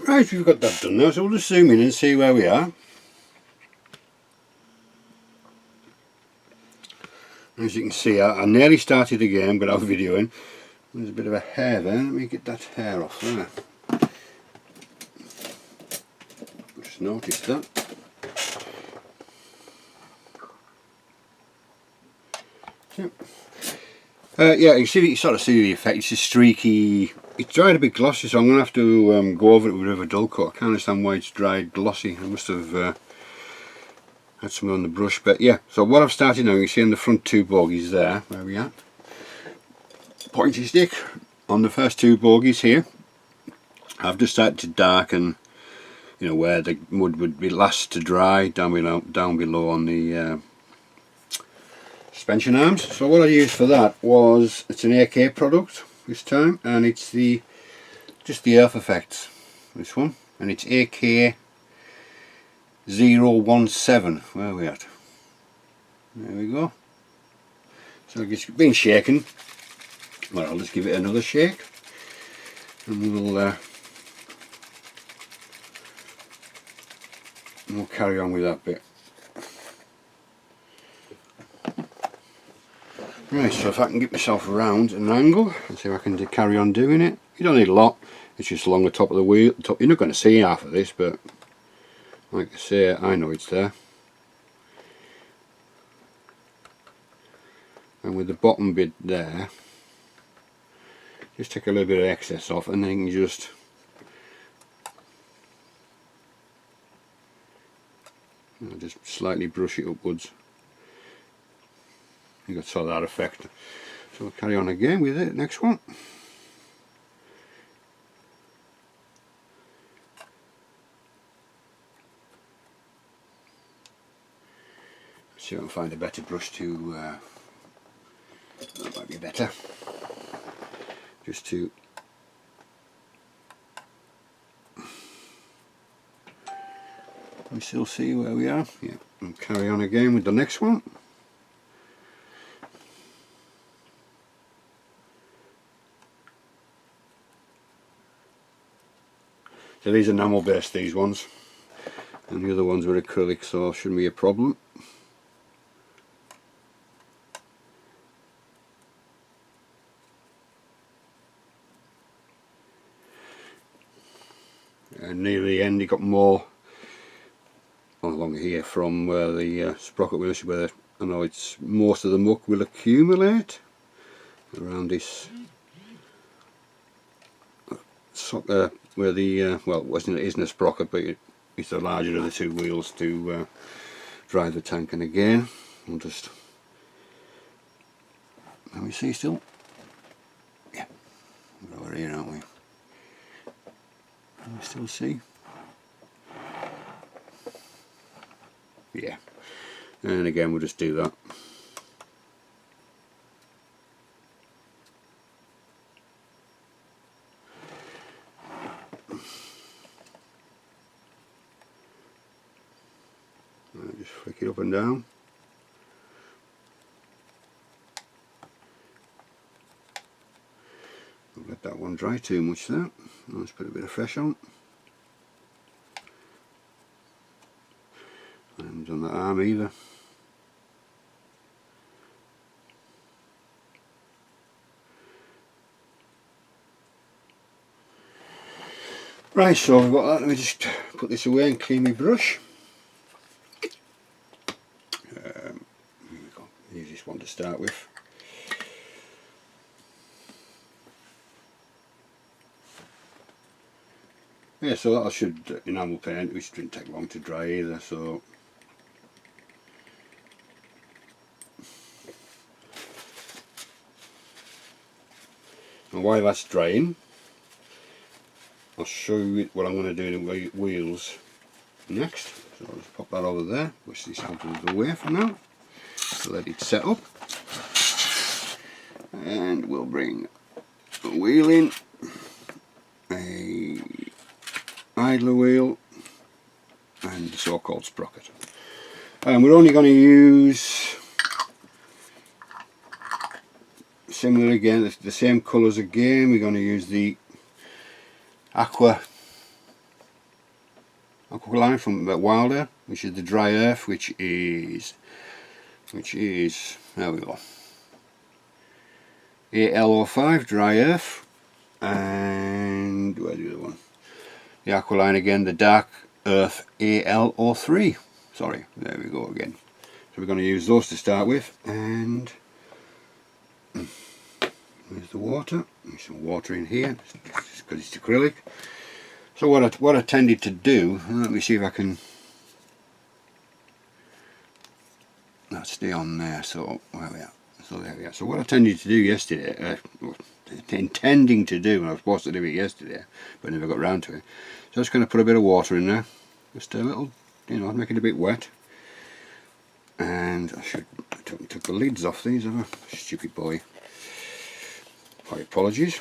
Right, we've got that done now, so we'll just zoom in and see where we are. As you can see, I nearly started again without videoing. There's a bit of a hair there. Let me get that hair off there. Just noticed that. Yeah, you see, you sort of see the effect. It's a streaky. It's dried a bit glossy, so I'm going to have to go over it with a bit of a dull coat. I can't understand why it's dried glossy. I must have had some on the brush, but yeah. So what I've started now, you see in the front two bogies there, where we are. Pointy stick on the first two bogies here. I've just started to darken, you know, where the mud would be last to dry down below on the suspension arms. So what I used for that was, it's an AK product this time, and it's just the earth effects, this one, and it's AK 017. Where are we at? There we go. So it's been shaken. Well, I'll just give it another shake, and we'll carry on with that bit. Right, so if I can get myself around an angle and see if I can carry on doing it. You don't need a lot, it's just along the top of the wheel. You're not going to see half of this, but like I say, I know it's there. And with the bottom bit there, just take a little bit of excess off, and then you can just slightly brush it upwards. You got sort of that effect. So we'll carry on again with it. Next one. Let's see if I can find a better brush to. That might be better. Just to. We still see where we are. Yeah. And carry on again with the next one. So these are enamel based, these ones, and the other ones were acrylic, so shouldn't be a problem. And near the end you got more along here from where the sprocket will, where I know it's most of the muck will accumulate around this where the well, it isn't a sprocket, but it's the larger of the two wheels to drive the tank. And again, we'll just, can we see still? Yeah, we're over here, aren't we? Can we still see? Yeah, and again we'll just do that. Just flick it up and down. Don't let that one dry too much there. Let's put a bit of fresh on. I haven't done that arm either. Right, so I've got that. Let me just put this away and clean my brush. Use this one to start with. Yeah, so that should enamel paint, which didn't take long to dry either, so and while that's drying, I'll show you what I'm going to do in the wheels next. So I'll just pop that over there, push this out of the way for now, let it set up, and we'll bring a wheel in, a idler wheel, and the so-called sprocket. And we're only going to use, similar again, the same colours again. We're going to use the aqua aqualine from Wilder, which is the dry earth, which is there we go, AL05 dry earth. And where's the other one? The aqualine again, the dark earth AL03. Sorry, there we go again. So we're going to use those to start with, and there's the water. There's some water in here just because it's acrylic. So what I tended to do, let me see if I can. Let's stay on there. So where we are. So there we are. So what I tended to do yesterday, intending to do, and I was supposed to do it yesterday, but never got round to it. So I'm just going to put a bit of water in there, just a little, you know, make it a bit wet. And I took the lids off these, have I? Stupid boy. My apologies.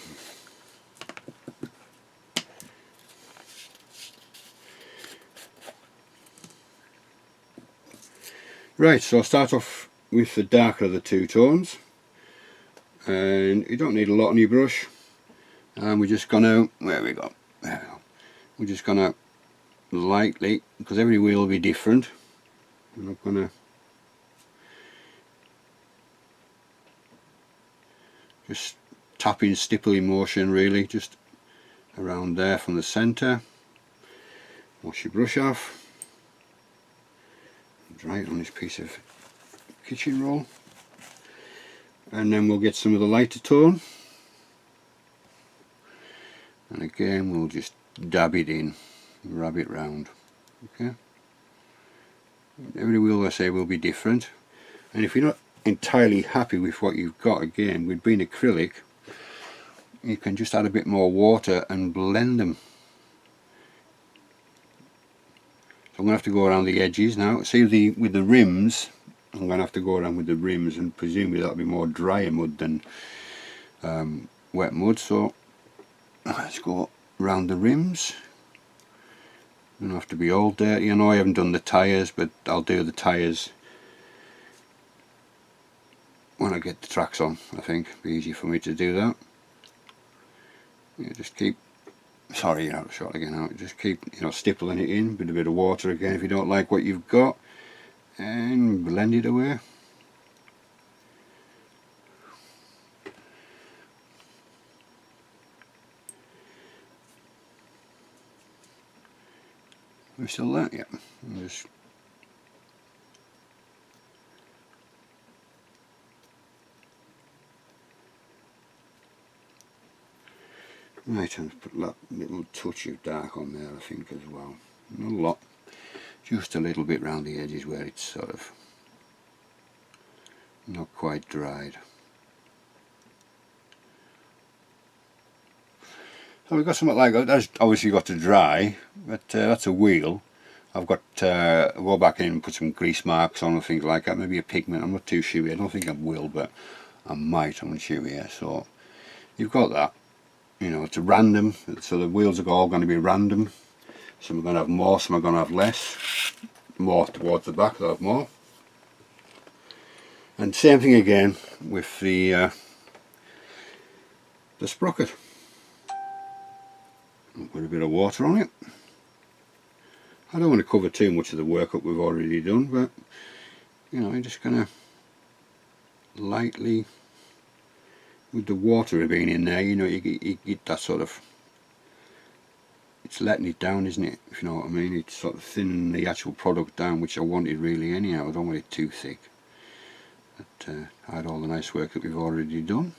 Right, so I'll start off with the darker of the two tones, and you don't need a lot on your brush, and we're just gonna, where we go, there we go. We're just gonna lightly, because every wheel will be different, I'm not gonna just tapping, stippling motion really, just around there from the centre. Wash your brush off, dry it on this piece of kitchen roll, and then we'll get some of the lighter tone, and again we'll just dab it in, rub it round. Okay, every wheel I say will be different, and if you're not entirely happy with what you've got, again with being acrylic, you can just add a bit more water and blend them. So I'm going to have to go around the edges now. See, with the rims, I'm going to have to go around with the rims, and presumably that'll be more drier mud than wet mud. So let's go around the rims. Don't have to be all dirty. I know I haven't done the tyres, but I'll do the tyres when I get the tracks on. I think it'll be easy for me to do that. Yeah, just keep, sorry, you're out of shot again now. Just keep, you know, stippling it in with a bit of water again if you don't like what you've got, and blend it away. We're still there, yeah. Just right, and put that little touch of dark on there, I think, as well. Not a lot, just a little bit round the edges where it's sort of not quite dried. So we've got something like that. That's obviously got to dry, but that's a wheel. I've got I'll go back in and put some grease marks on and things like that, maybe a pigment. I'm not too sure. I don't think I will, but I might. I'm not sure here. So you've got that. You know, it's a random, so the wheels are all going to be random. Some are going to have more, some are going to have less. More towards the back, they'll have more. And same thing again with the sprocket. I'll put a bit of water on it. I don't want to cover too much of the work up we've already done, but you know, I'm just going to lightly, with the water being in there, you know, you get that sort of, it's letting it down, isn't it, if you know what I mean. It's sort of thinning the actual product down, which I wanted really anyhow. I don't want it too thick. But hide all the nice work that we've already done.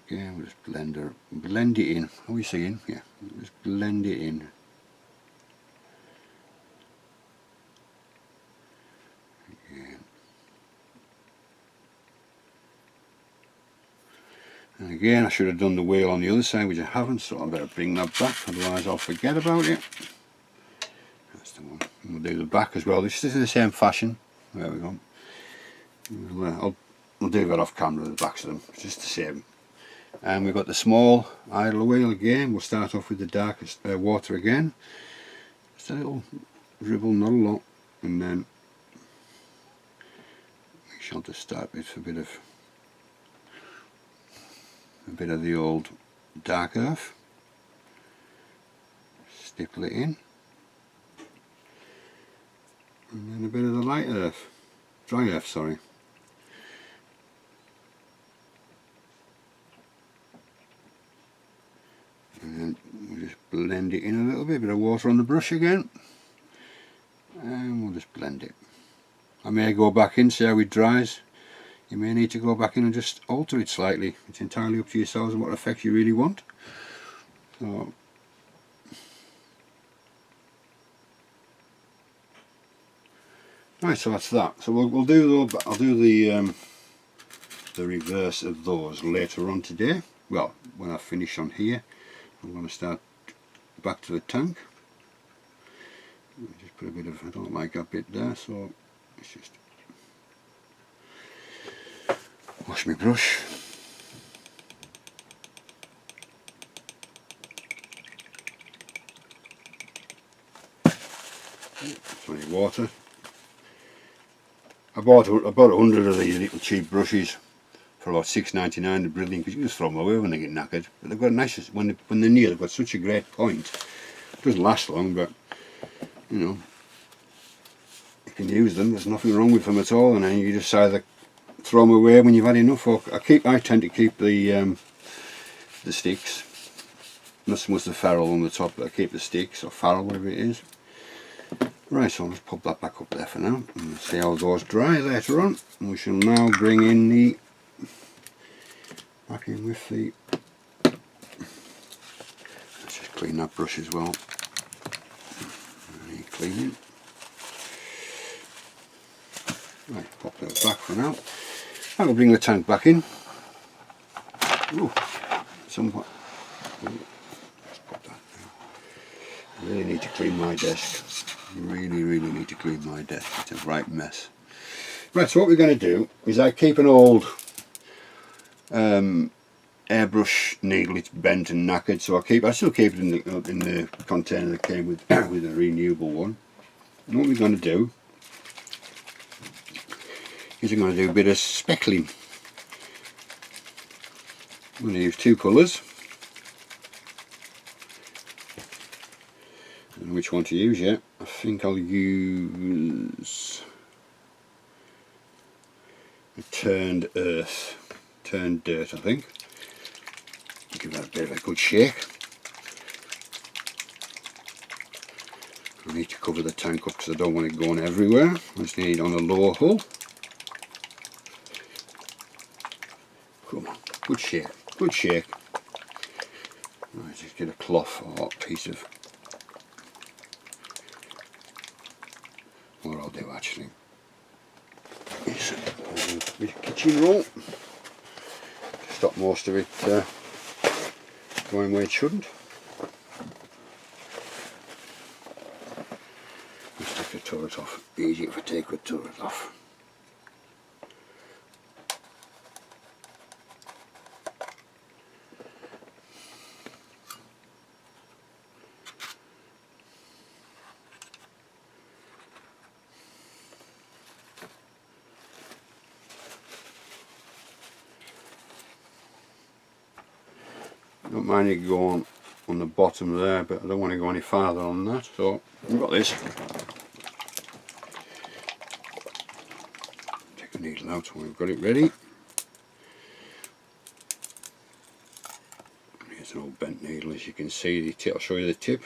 Again, we'll just blend it in. Are we seeing? Yeah, just blend it in. Again. And again, I should have done the wheel on the other side, which I haven't, so I better bring that back, otherwise I'll forget about it. That's the one. And we'll do the back as well. This is in the same fashion. There we go. I'll do that off camera, the backs of them. It's just the same. And we've got the small idle wheel again. We'll start off with the darkest water again. Just a little dribble, not a lot, and then we shall just start with a bit of a bit of the old dark earth, stipple it in, and then a bit of the light earth, dry earth, sorry. And then we'll just blend it in a little bit of water on the brush again, and we'll just blend it. I may go back in, see how it dries. You may need to go back in and just alter it slightly. It's entirely up to yourselves and what effect you really want. So, right, so that's that. So we'll do the, I'll do the reverse of those later on today. Well, when I finish on here, I'm going to start back to the tank. Just put a bit of, I don't like that bit there, so it's just wash my brush. Plenty of water. I bought 100 of these little cheap brushes for about $6.99. They're brilliant because you can just throw them away when they get knackered. But they've got a nice, when they're new, they've got such a great point. It doesn't last long, but you know, you can use them. There's nothing wrong with them at all. And then you just either throw them away when you've had enough. Or I tend to keep the sticks. Not so much the ferrule on the top, but I keep the sticks or ferrule, whatever it is. Right, so I'll just pop that back up there for now and see how those dry later on. And we shall now bring in the back in with the, let's just clean that brush as well. Cleaning. Right, pop those back for now. I will bring the tank back in. Ooh, somewhat. Ooh, let's pop that now. I really need to clean my desk. Really need to clean my desk. It's a right mess. Right, so what we're going to do is I keep an old airbrush needle. It's bent and knackered, so I still keep it in the container that came with with a renewable one. And what we're going to do is I'm going to do a bit of speckling. I'm going to use two colours. I don't know which one to use yet. I think I'll use a turned earth, turned dirt, I think. Give that a bit of a good shake. I need to cover the tank up because I don't want it going everywhere. I just need it on a low hull. Come on, good shake, good shake. Right, just get a cloth or a piece of, what I'll do actually is a kitchen roll. Stop most of it going where it shouldn't. Let's take the turret off. Easy if I take the turret off. I don't mind it going on the bottom there, but I don't want to go any farther on that, so I've got this. Take the needle out when we've got it ready. Here's an old bent needle, as you can see. The tip, I'll show you the tip.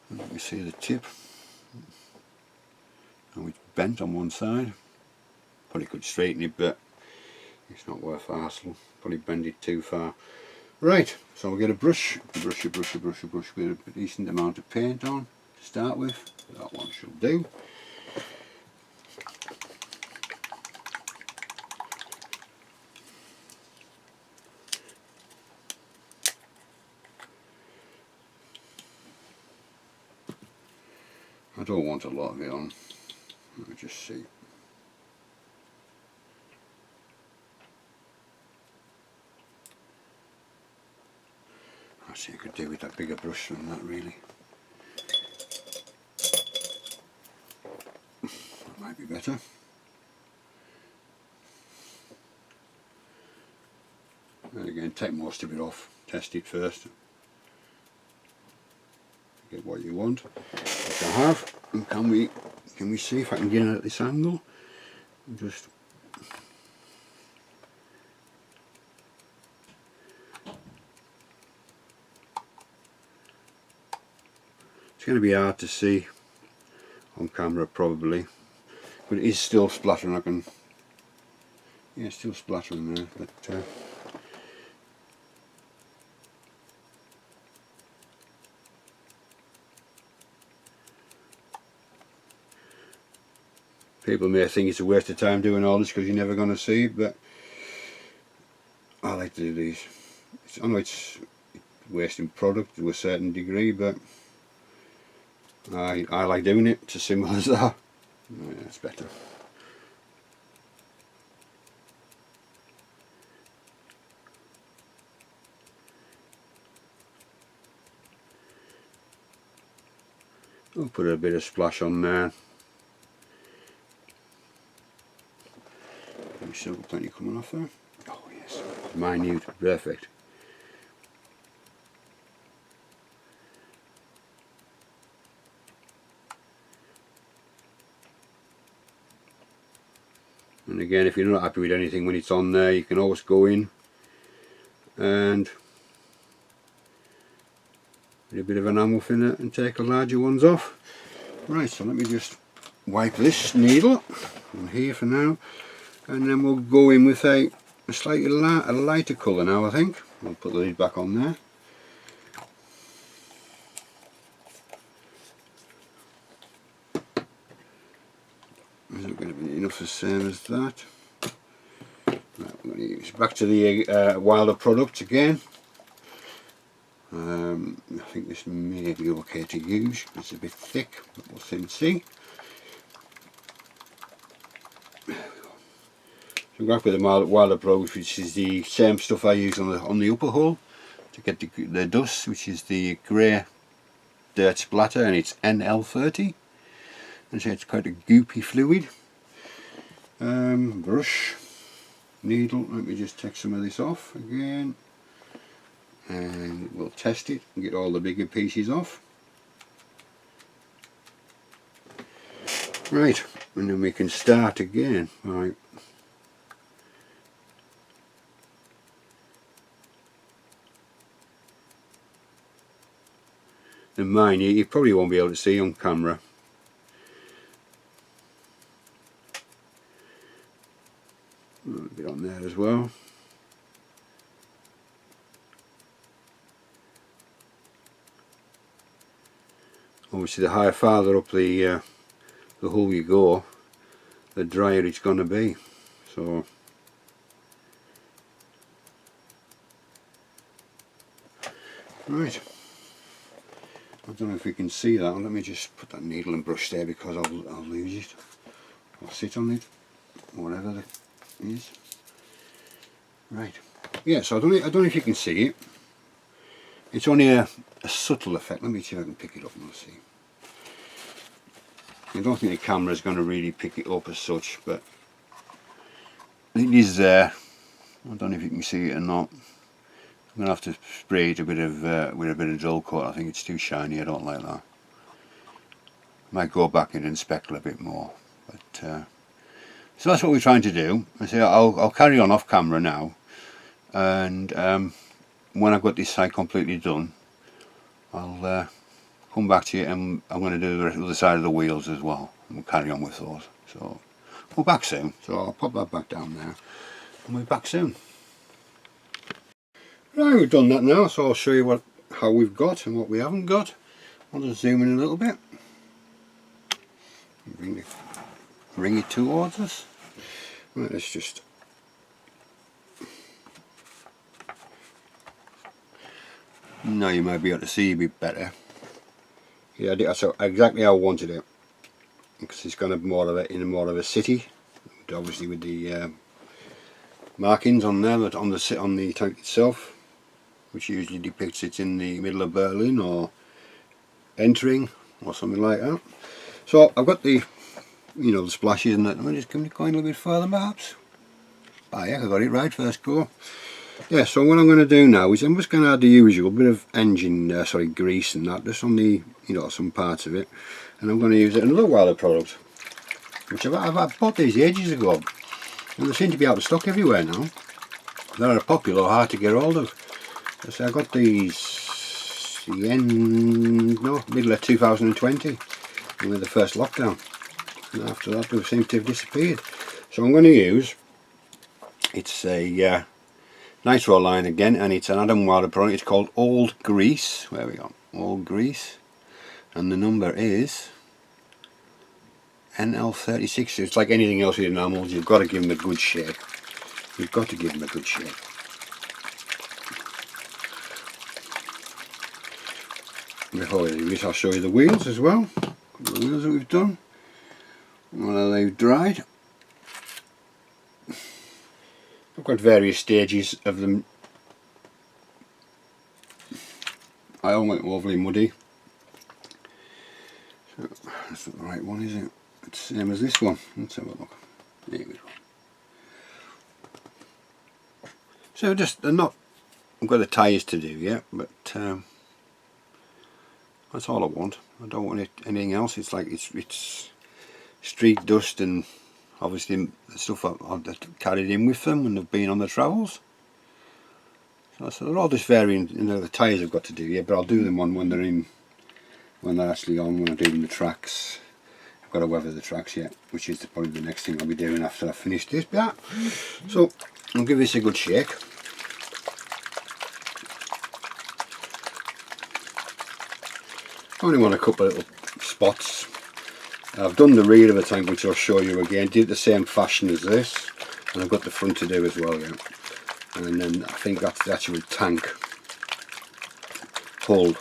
And you see the tip. Now it's bent on one side. Probably could straighten it, but it's not worth the hassle. Probably bend it too far. Right, so we'll get a brush with a decent amount of paint on to start with. That one should do. I don't want a lot of it on. Let me just see. I see I could do with that bigger brush than that, really. That might be better. And again, take most of it off, test it first, get what you want, which I have. And can we see if I can get it at this angle? Just it's going to be hard to see on camera probably, but it is still splattering. I can, yeah, it's still splattering there, but people may think it's a waste of time doing all this because you're never going to see it, but I like to do these. I know it's wasting product to a certain degree, but I like doing it. It's as simple as that. Yeah, it's better. I'll put a bit of splash on there. We've still got plenty coming off there. Oh yes, minute, perfect. And again, if you're not happy with anything when it's on there, you can always go in and put a bit of enamel thinner and take the larger ones off. Right, so let me just wipe this needle on here for now, and then we'll go in with a slightly lighter colour now. I think we'll put the lid back on there. Is it going to be enough the same as that? Right, we're going to use back to the Wilder product again. I think this may be okay to use. It's a bit thick, but we'll soon see. So we're back with the Wilder product, which is the same stuff I use on the upper hull to get the dust, which is the grey dirt splatter, and it's NL30. And so it's quite a goopy fluid. Brush, needle, let me just take some of this off again, and we'll test it and get all the bigger pieces off. Right, and then we can start again. Right. And mine, you probably won't be able to see on camera. A bit on there as well. Obviously, the farther up the hull you go, the drier it's going to be. So, right. I don't know if we can see that. Let me just put that needle and brush there because I'll lose it. I'll sit on it, whatever it is. Right. Yeah. So I don't know if you can see it. It's only a subtle effect. Let me see if I can pick it up and we'll see. I don't think the camera is going to really pick it up as such, but it is there. I don't know if you can see it or not. I'm going to have to spray it with a bit of dull coat. I think it's too shiny. I don't like that. Might go back in and speckle a bit more. But so that's what we're trying to do. I say I'll carry on off camera now, and when I've got this side completely done, I'll come back to you, and I'm going to do the other side of the wheels as well, and we'll carry on with those. So we're back soon. So I'll pop that back down there, and we're back soon. Right, we've done that now, so I'll show you how we've got and what we haven't got. I'll just zoom in a little bit. Bring it towards us. Right, let's just now you might be able to see a bit better. Yeah, that's exactly how I wanted it, because it's going to be more of a city, obviously with the markings on there on the tank itself, which usually depicts it in the middle of Berlin or entering or something like that. So I've got the the splashes and that. Let me just go in a little bit further perhaps. Ah yeah, I got it right first go. Yeah, so what I'm going to do now is I'm just going to add the usual bit of engine, grease and that, just on the, some parts of it. And I'm going to use it in another Wilder product, which I've bought these ages ago, and they seem to be out of stock everywhere now. They're popular, hard to get hold of. So I got these middle of 2020, with the first lockdown, and after that they seem to have disappeared. So I'm going to use, it's a nitro line again, and it's an Adam Wilder product. It's called Old Grease. Where we go? Old Grease, and the number is NL36. It's like anything else with enamels, you've got to give them a good shake. You've got to give them a good shake. Before we do this, I'll show you the wheels as well. The wheels that we've done. While they've dried. I've got various stages of them. I don't want it overly muddy. So that's not the right one, is it? It's the same as this one. Let's have a look. There we go. So I've got the tyres to do yet, but that's all I want. I don't want anything else. It's like it's street dust and obviously the stuff I've carried in with them when they've been on the travels. So they're all just varying. The tyres I've got to do yet, but I'll do them on when they're actually on, when I'm doing the tracks. I've got to weather the tracks yet, which is probably the next thing I'll be doing after I finish this bit. So I'll give this a good shake. I only want a couple of little spots. I've done the rear of the tank, which I'll show you again. Did it the same fashion as this, and I've got the front to do as well, yeah. And then I think that's the actual tank hull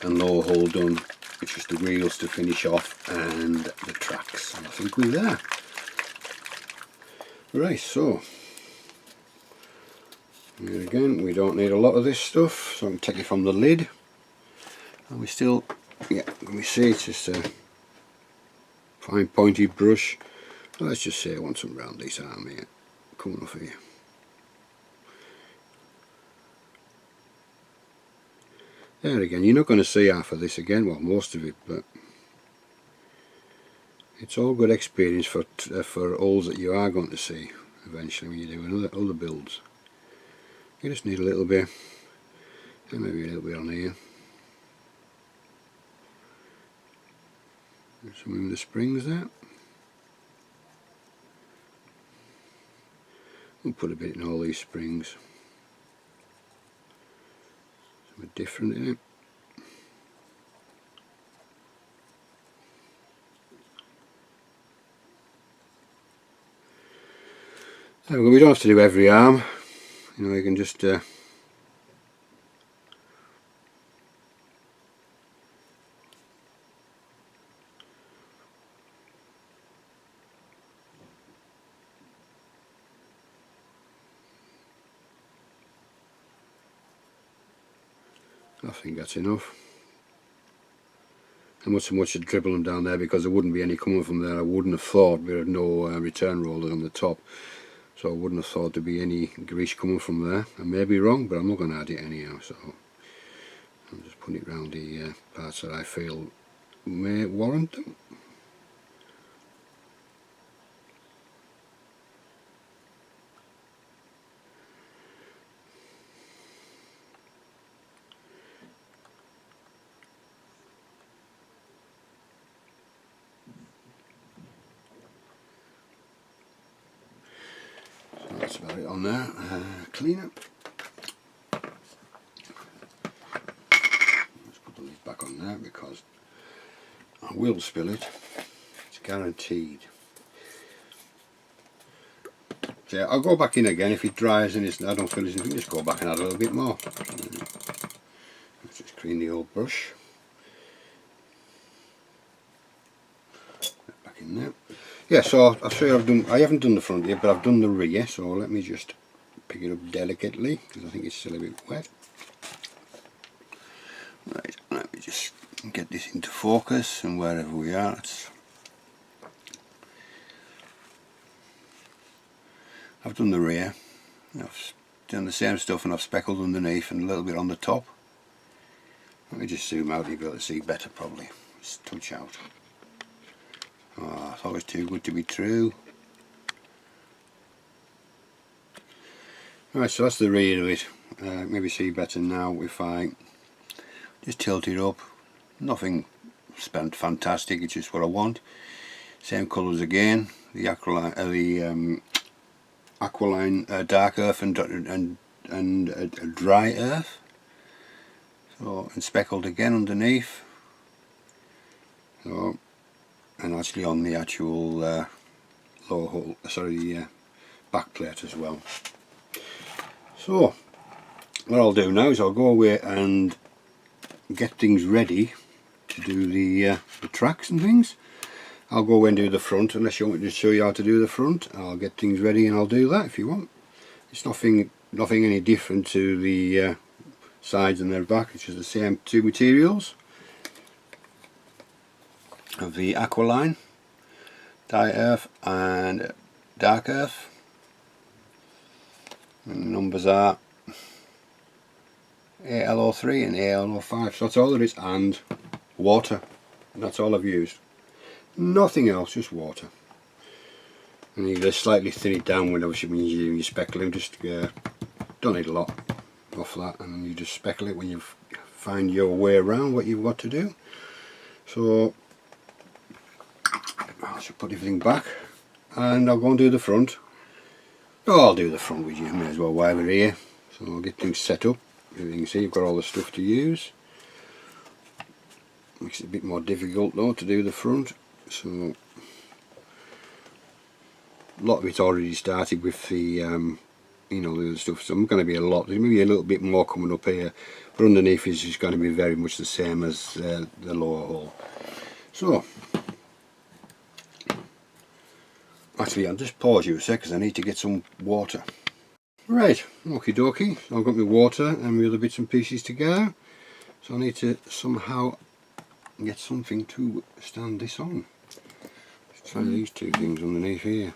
and lower hull done. It's just the wheels to finish off and the tracks, and I think we're there. Right, so here again, we don't need a lot of this stuff, so I can take it from the lid. And we still, yeah, let me see, it's just a fine pointy brush. Let's just say I want some round this arm here, coming off here. There again, you're not going to see half of this again, well, most of it, but it's all good experience for holes that you are going to see eventually when you do other builds. You just need a little bit, and maybe a little bit on here. Some of the springs there. We'll put a bit in all these springs. Something different in it. We don't have to do every arm. You can just I think that's enough. I must have much dribble them down there because there wouldn't be any coming from there. I wouldn't have thought. We had no return roller on the top, so I wouldn't have thought there'd be any grease coming from there. I may be wrong, but I'm not going to add it anyhow, so I'm just putting it around the parts that I feel may warrant them. That's about it on there. Clean it. Let's put the lid back on there because I will spill it. It's guaranteed. So yeah, I'll go back in again if it dries and I don't feel anything. Just go back and add a little bit more. Let's just clean the old brush. Back in there. Yeah, so I'll show you I haven't done the front yet, but I've done the rear, so let me just pick it up delicately because I think it's still a bit wet. Right, let me just get this into focus and wherever we are. I've done the rear. I've done the same stuff and I've speckled underneath and a little bit on the top. Let me just zoom out, you'll be able to see better probably. Just touch out. Oh, I thought it was too good to be true. Right, so that's the rear of it. Maybe see better now if I just tilt it up. Nothing fantastic, it's just what I want. Same colours again. The aqualine, dark earth and dry earth. So, and speckled again underneath. So, and actually on the actual lower hull, back plate as well. So what I'll do now is I'll go away and get things ready to do the tracks and things. I'll go away and do the front, unless you want me to show you how to do the front. I'll get things ready and I'll do that if you want. It's nothing any different to the sides and their back, it's just the same two materials of the aqualine, dry earth and dark earth. And the numbers are ALO3 and ALO5, so that's all there is, and water, and that's all I've used. Nothing else, just water. And you just slightly thin it down when obviously when you're doing your speckling, just don't need a lot off that, and you just speckle it when you find your way around what you've got to do. So I should put everything back and I'll go and do the front. Oh, I'll do the front with you, may as well while we're here. So I'll get things set up. As you can see, you've got all the stuff to use. Makes it a bit more difficult though to do the front. So a lot of it's already started with the you know, the other stuff. So I'm going to be a lot. There's maybe a little bit more coming up here, but underneath is just going to be very much the same as the lower hull. So actually, I'll just pause you a sec because I need to get some water. Right, okie dokie, I've got my water and my other bits and pieces to go. So I need to somehow get something to stand this on. Let's try these two things underneath here.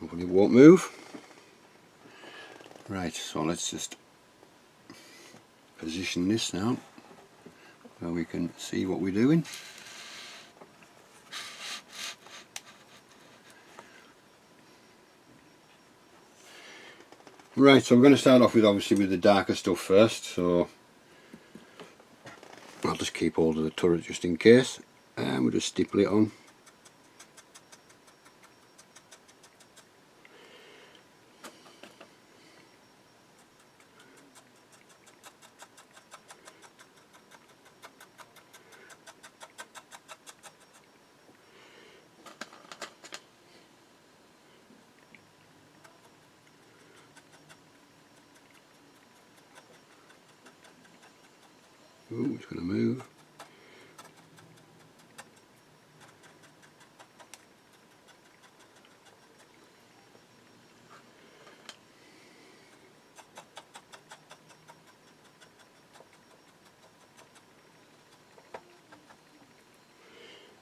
Hopefully it won't move. Right, so let's just position this now so we can see what we're doing. Right, so we're going to start off with obviously with the darker stuff first, so I'll just keep hold of the turret just in case, and we'll just stipple it on. Oh, it's going to move.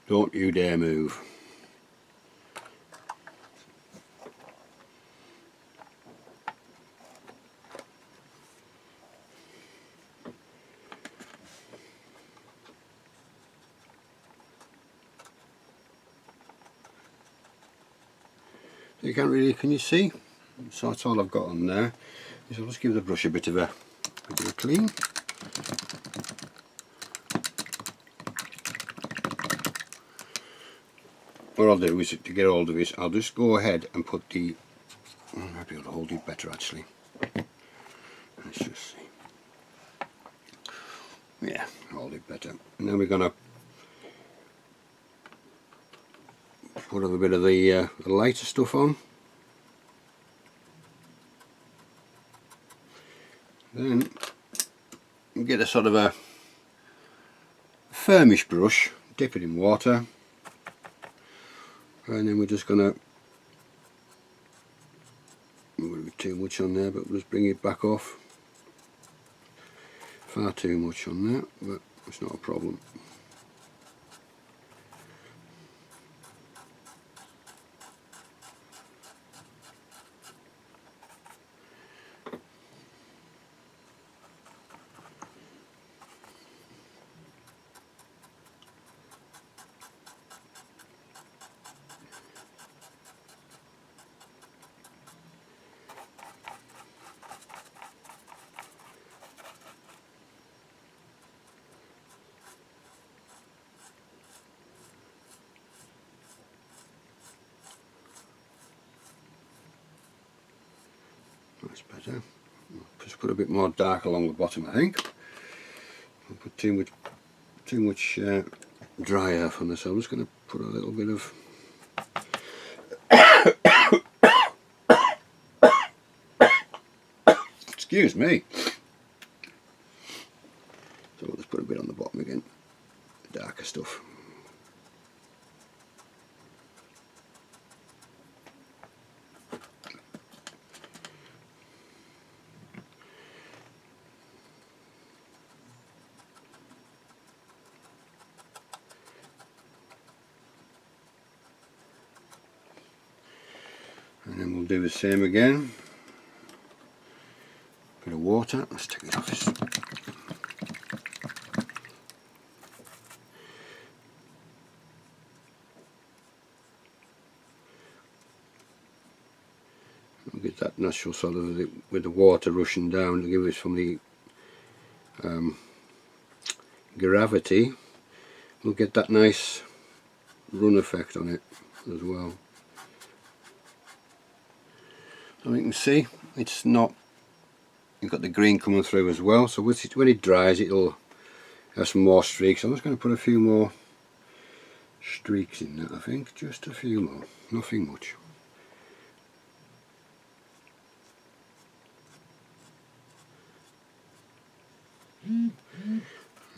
Don't you dare move. You can't really, can you see? So that's all I've got on there. So I'll just give the brush a bit of a clean. What I'll do is, to get hold of this, I'll just go ahead and put the, I might be able to hold it better actually. Let's just see. Yeah, hold it better. And then we're going to put a little bit of the lighter stuff on. Then get a sort of a firmish brush, dip it in water, and then we're just going to, I'm going to be too much on there, but we'll just bring it back off. Far too much on that, but it's not a problem. That's better. Just put a bit more dark along the bottom, I think. I'll put too much dry earth on this, so I'm just going to put a little bit of excuse me. So we'll just put a bit on the bottom again, the darker stuff. And then we'll do the same again. Bit of water. Let's take it off this. We'll get that natural sort of with the water rushing down to give us from the gravity. We'll get that nice run effect on it as well. So you can see it's not, you've got the green coming through as well, so when it dries it'll have some more streaks. I'm just going to put a few more streaks in that, I think, just a few more, nothing much. And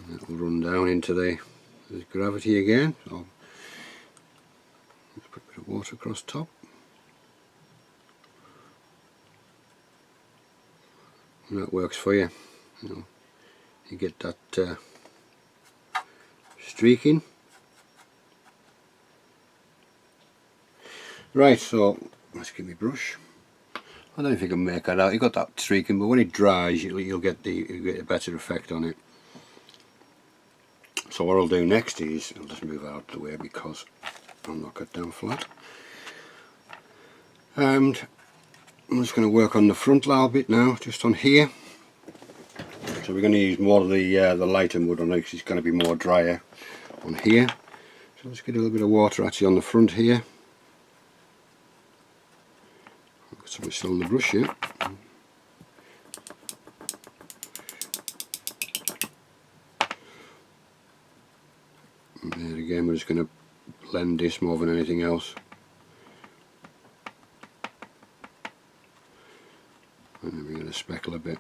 that'll run down into the gravity again. So let's put a bit of water across top. And that works for you. You get that streaking. Right, so let's get my brush. I don't know if you can make that out. You got that streaking, but when it dries, you'll get a better effect on it. So what I'll do next is I'll just move out of the way because I'll knock it down flat. And I'm just going to work on the front little bit now, just on here. So we're going to use more of the lighter mud on it because it's going to be more drier on here. So let's get a little bit of water actually on the front here. I've got something still on the brush here. And there again, we're just going to blend this more than anything else. And then we're going to speckle a bit.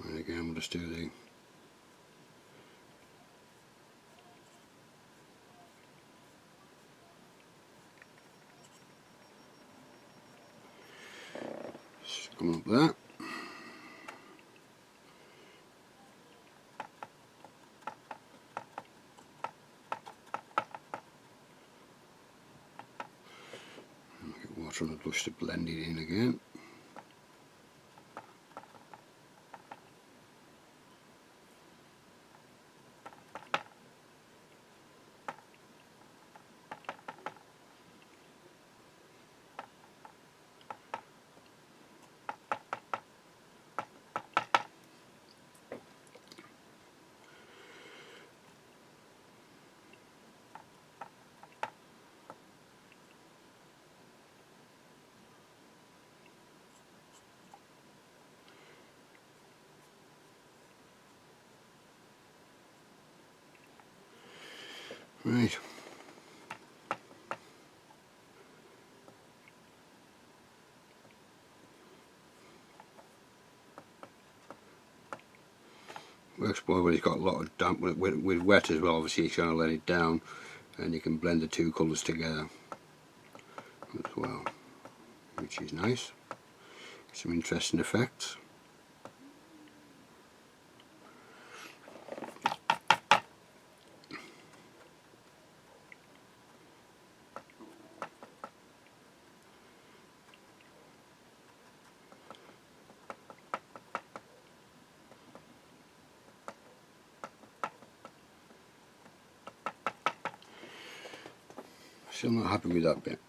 And again, we'll just do the come up there. And get water on the brush to blend it in again. Right. Works well when it's got a lot of damp. With wet as well, obviously you're going to let it down and you can blend the two colours together as well, which is nice. Some interesting effects. Still not happy with that bit.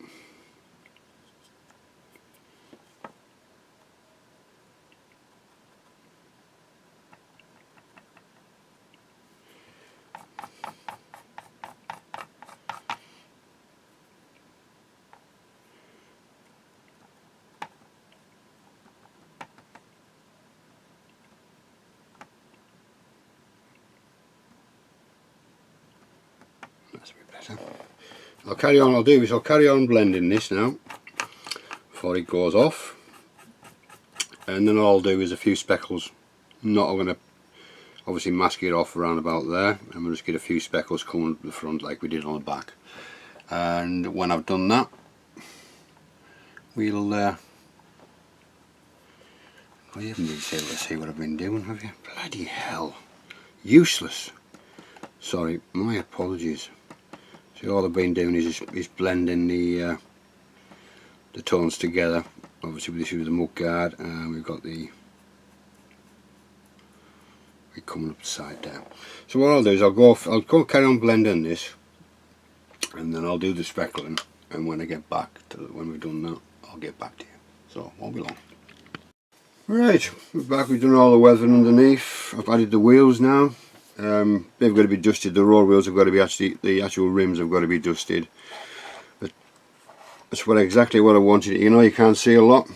That's a bit better. I'll carry on blending this now before it goes off, and then all I'll do is a few speckles. I'm going to obviously mask it off around about there, and we'll just get a few speckles coming to the front like we did on the back. And when I've done that, we'll well, you haven't been able to see what I've been doing, have you? Bloody hell, useless. Sorry, my apologies. See, all I've been doing is blending the tones together. Obviously with this with the mud guard, and we've got the it coming upside down. So what I'll do is I'll go carry on blending this, and then I'll do the speckling, and when I get back to when we've done that, I'll get back to you. So won't be long. Right, we're back. We've done all the weathering underneath. I've added the wheels now. They've got to be dusted. The road wheels have got to be the actual rims have got to be dusted. But that's exactly what I wanted. You know, you can't see a lot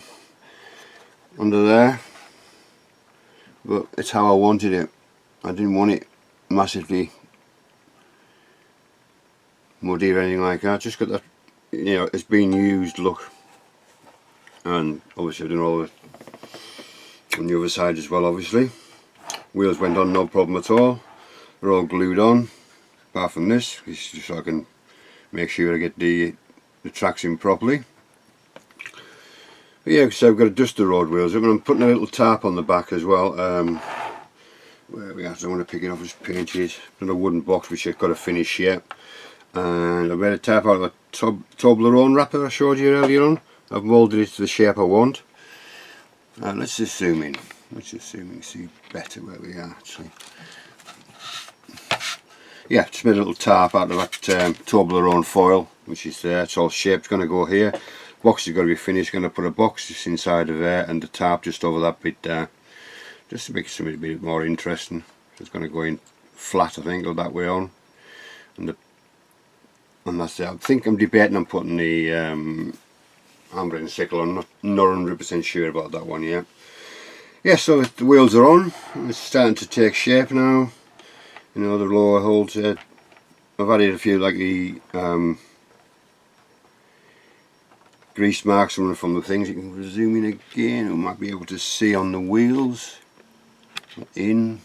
under there, but it's how I wanted it. I didn't want it massively muddy or anything like that. Just got that, you know, it's been used look. And obviously I've done all the on the other side as well. Obviously wheels went on no problem at all. They're all glued on, apart from this. It's just so I can make sure I get the tracks in properly. But yeah, so I've got to dust the road wheels up, and I'm putting a little tarp on the back as well. Where we are, I don't want to pick it off as paint it. Another wooden box which I've got to finish yet. And I've made a tarp out of a Toblerone wrapper I showed you earlier on. I've moulded it to the shape I want. Let's just zoom in. Let's just zoom in and see better where we are actually. Yeah, just made a little tarp out of that Toblerone foil, which is there. It's all shaped. It's going to go here. Box is going to be finished. Going to put a box just inside of there, and the tarp just over that bit there, just to make it something a bit more interesting. So it's going to go in flat, I think, or that way on, and that's it. I think I'm debating on putting the amber and sickle on. Not 100% sure about that one yet. Yeah, so the wheels are on. It's starting to take shape now. You know, the lower holds. I've added a few like the grease marks from the things. You can zoom in again. You might be able to see on the wheels. I'll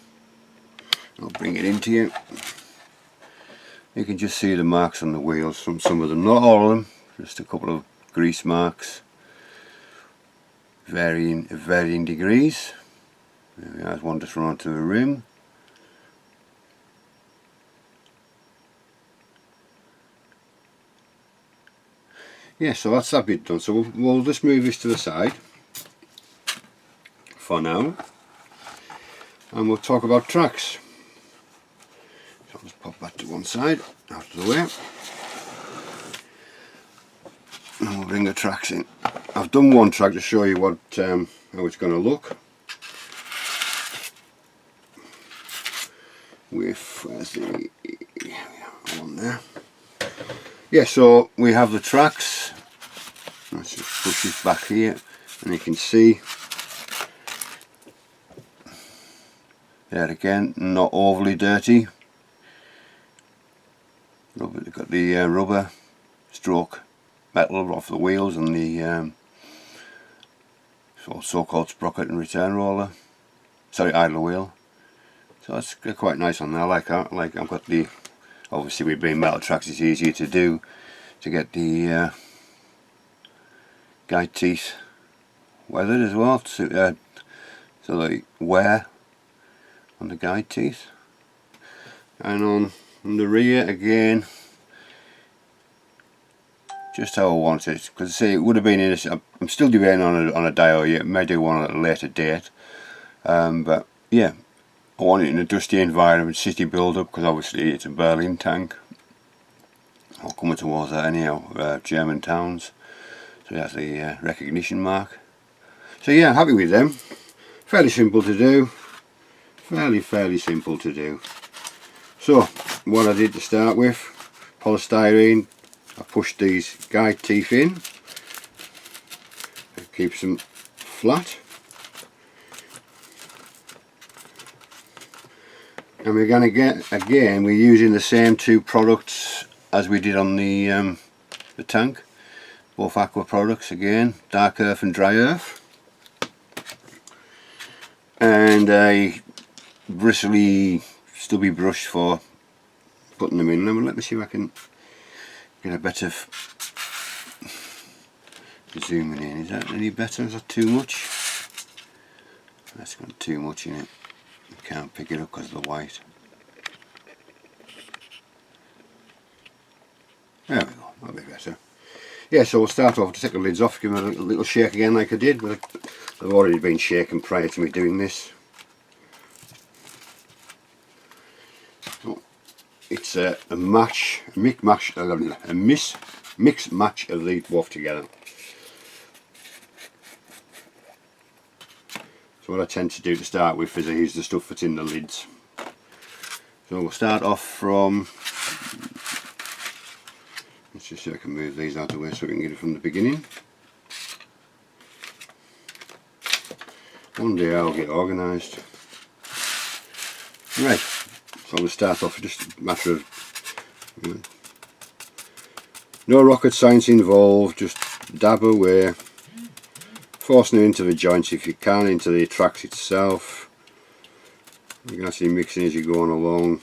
bring it into you. You can just see the marks on the wheels from some of them, not all of them. Just a couple of grease marks, varying degrees. There's one just run onto the rim. Yeah, so that's that bit done. So we'll just move this to the side for now, and we'll talk about tracks. So I'll just pop that to one side, out of the way, and we'll bring the tracks in. I've done one track to show you what how it's going to look. Where's the one there? Yeah, so we have the tracks. Let's just push this back here, and you can see there again, not overly dirty. They've got the rubber stroke metal off the wheels and the so-called sprocket and return roller. Sorry, idler wheel. So that's quite nice on there. I like that. Like I've got the, obviously with being metal tracks, it's easier to do to get the guide teeth weathered as well to the wear on the guide teeth. And on the rear again, just how I want it, because see, it would have been in a, I'm still debating on a dial yet, may do one at a later date, but yeah, I want it in a dusty environment, city build up, because obviously it's a Berlin tank. I'm coming towards that anyhow, German towns, so that's the recognition mark. So yeah, happy with them. Fairly simple to do, fairly simple to do. So what I did to start with, polystyrene, I pushed these guide teeth in, it keeps them flat, and we're going to get, again, we're using the same two products as we did on the tank, both aqua products again, dark earth and dry earth, and a bristly stubby brush for putting them in. Now let me see if I can get a better zooming in. Is that any better? Is that too much? That's got too much in it. You can't pick it up because of the white. There we go, that'll be better. Yeah, so we'll start off to take the lids off, give them a little shake again like I did, but they've already been shaken prior to me doing this. So it's a mix match of these both together. So what I tend to do to start with is I use the stuff that's in the lids. So we'll start off from, let's just see if I can move these out of the way so we can get it from the beginning. One day I'll get organised. Right, so we'll start off with just a matter of, no rocket science involved, just dab away, forcing it into the joints if you can, into the tracks itself. You can actually mix in as you're going along.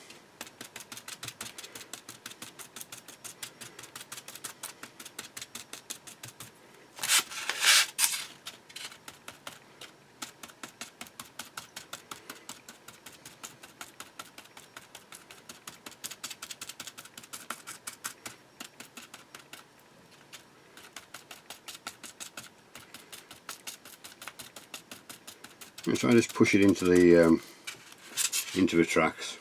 So I just push it into the tracks.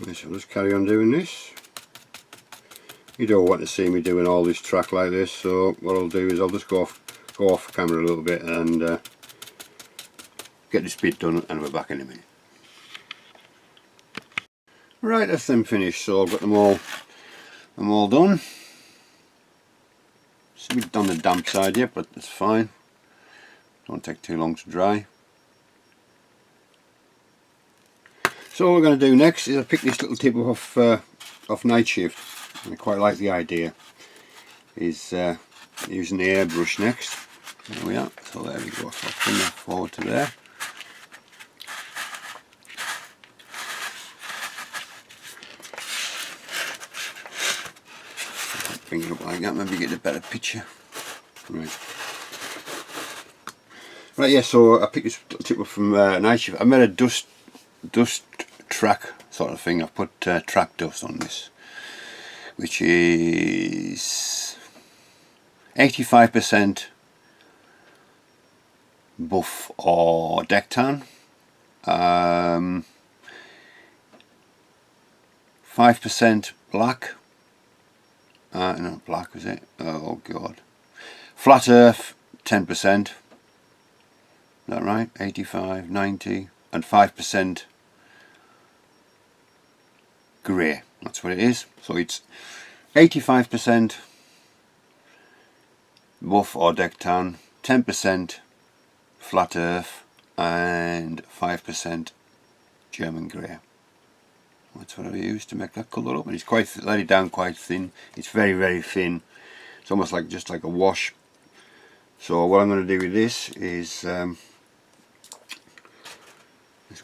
Okay, so I'll just carry on doing this. You don't want to see me doing all this track like this, so what I'll do is I'll just go off camera a little bit and get this bit done, and we're back in a minute. Right, that's them finished. So I've got them all done. It's a bit on the damp side yet, but it's fine. Don't take too long to dry. So what we're going to do next is I pick this little tip off Night Shift. I quite like the idea. Is using the airbrush next. There we are. So there we go. So I'll bring that forward to there. Bring it up like that. Maybe get a better picture. Right. Right. Yeah. So I picked this tip up from Night Shift. I made a dust track sort of thing. I've put track dust on this, which is 85% buff or deck tan, 5% black, not black is it, oh god, flat earth 10%, is that right, 85, 90 and 5% grey, that's what it is. So it's 85% buff or deck tan, 10% flat earth and 5% German grey. That's what I use to make that colour up, and it's quite, let it down quite thin. It's very, very thin. It's almost like just like a wash. So what I'm going to do with this is let's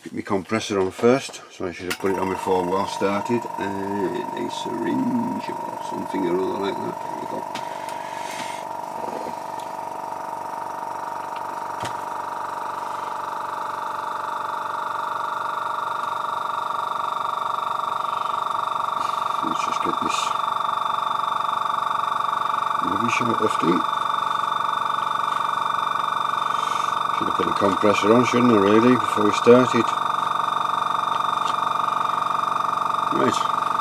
get my compressor on first. So I should have put it on before I started. A syringe or something or other like that. There we go. Let's just get this rubbish out of thing. Should have put the compressor on, shouldn't I, really, before we started. Right,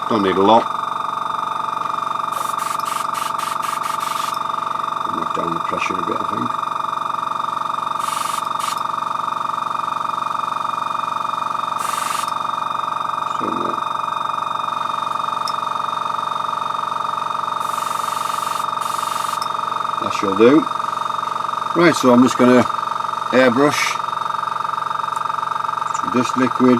don't need a lot. Knock down the pressure a bit, I think. So more. That shall do. Right, so I'm just going to airbrush dust liquid.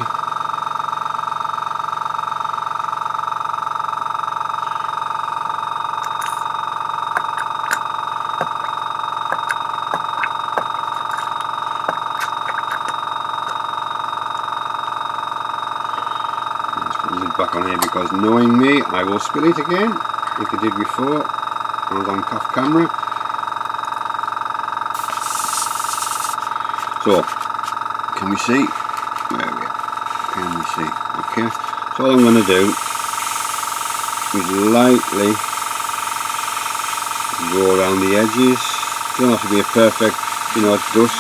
Let's put the lid back on here, because knowing me, I will spill it again, like I did before. I was on off camera. So, can we see? There we go. Can we see? Okay. So all I'm going to do is lightly go around the edges. Don't have to be a perfect, you know, dust.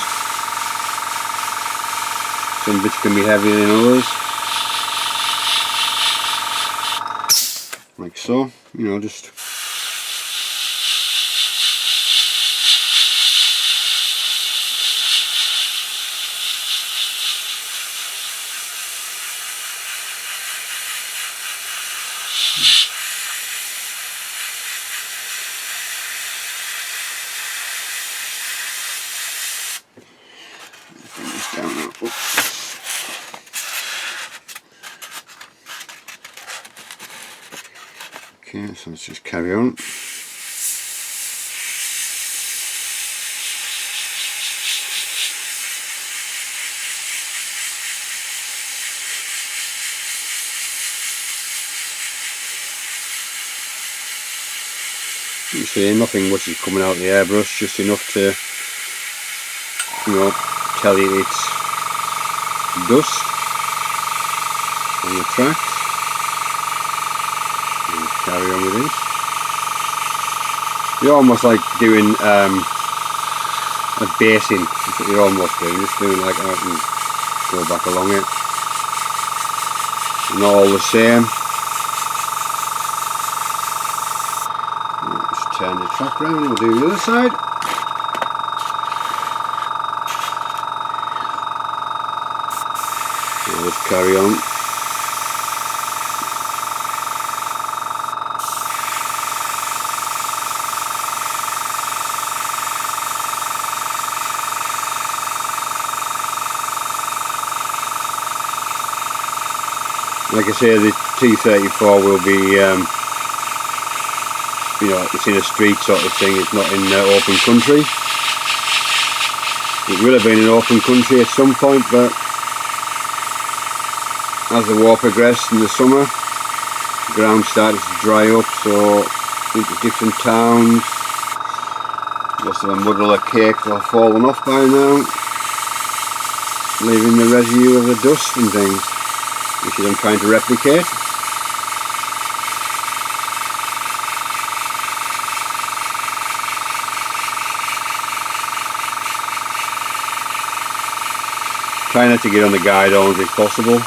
Some bits can be heavier than others. Like so. You know, just. Bring this down now. Oops. Okay, so let's just carry on. You see, nothing much is coming out of the airbrush, just enough to, you know, tell you it's dust on the track. And just carry on with this. You're almost like doing a basing. That's what you're almost doing, just doing like that and go back along it. Not all the same. Just turn the track round, we'll do the other side. I'll just carry on. Like I say, the T34 will be, you know, it's in a street sort of thing, it's not in open country. It will have been in open country at some point, but as the war progressed in the summer, the ground started to dry up, so into different towns. Most of them muddle of cake have fallen off by now, leaving the residue of the dust and things, which is I'm trying to replicate. Try not to get on the guide arms if possible.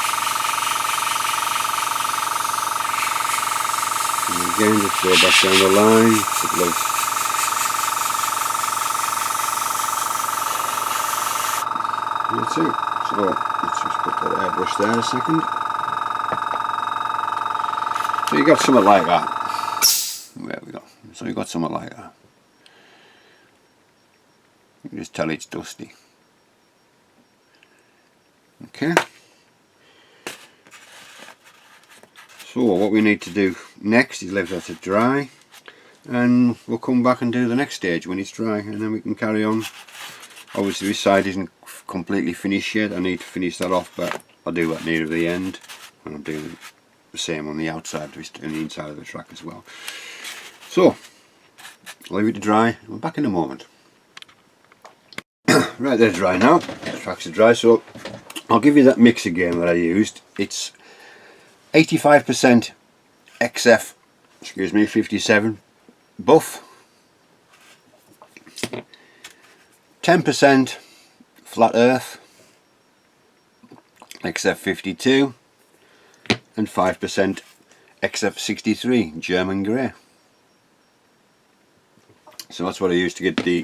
And again, just go back down the line. That's it. So let's just put that airbrush there a second. So you got something like that. There we go. So you got something like that. You can just tell it's dusty. Okay. So what we need to do next is leave that to dry, and we'll come back and do the next stage when it's dry, and then we can carry on. Obviously this side isn't completely finished yet, I need to finish that off, but I'll do that near the end, and I'm doing the same on the outside and the inside of the track as well. So I'll leave it to dry, I'm back in a moment. Right, they're dry now, the tracks are dry, so I'll give you that mix again that I used. It's 85% XF, 57 buff, 10% flat earth, XF52, and 5% XF63 German grey. So that's what I used to get the